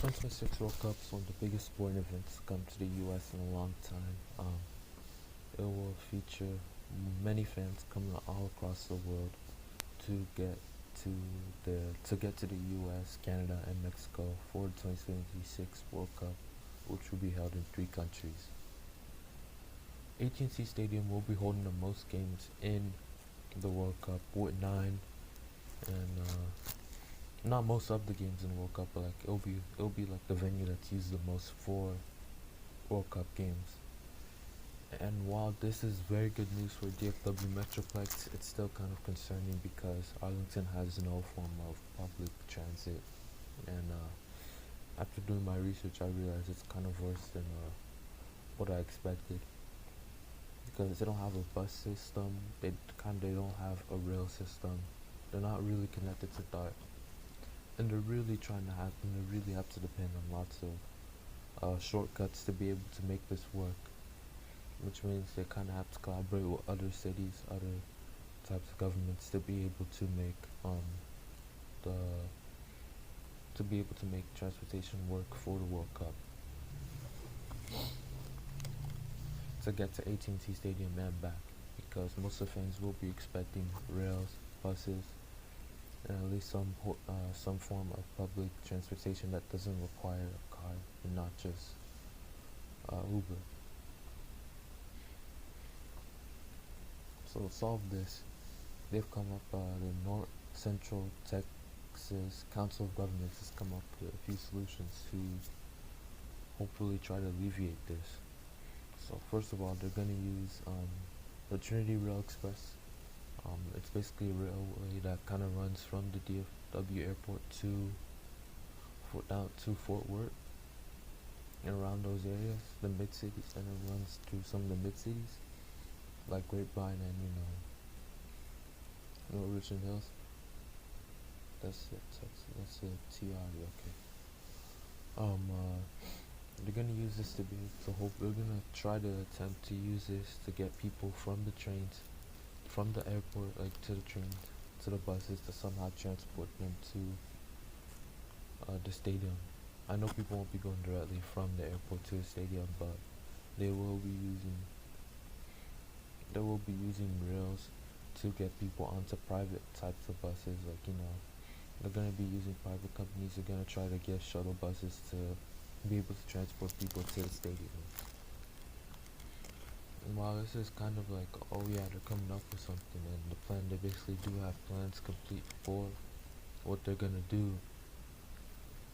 2026 World Cup is one of the biggest sporting events to come to the U.S. in a long time. It will feature many fans coming all across the world to get to the U.S., Canada, and Mexico for the 2026 World Cup, which will be held in three countries. AT&T Stadium will be holding the most games in the World Cup with 9, and not most of the games in the World Cup, but like it'll be like the venue that's used the most for World Cup games. And while this is very good news for DFW Metroplex, it's still kind of concerning because Arlington has no form of public transit. And after doing my research, I realized it's kind of worse than what I expected because they don't have a bus system. They don't have a rail system. They're not really connected to DART, and they're really they really have to depend on lots of shortcuts to be able to make this work, which means they kind of have to collaborate with other cities, other types of governments to be able to make the transportation work for the World Cup. To get to AT&T Stadium and back, because most of the fans will be expecting rails, buses, and at least some form of public transportation that doesn't require a car and not just Uber. So to solve this, they've come up, the North Central Texas Council of Governments has come up with a few solutions to hopefully try to alleviate this. So first of all, they're going to use the Trinity Rail Express. It's basically a railway that kind of runs from the DFW airport down to Fort Worth and around those areas, the mid cities, and it runs through some of the mid cities like Grapevine and Richland Hills. That's the TR. Okay. They're gonna use this to be they're gonna try to attempt to use this to get people from the trains, from the airport, like to the trains, to the buses, to somehow transport them to the stadium. I know people won't be going directly from the airport to the stadium, but they will be using rails to get people onto private types of buses. They're gonna be using private companies. They're gonna try to get shuttle buses to be able to transport people to the stadium. And while this is kind of like, oh yeah, they're coming up with something, and they basically do have plans complete for what they're gonna do,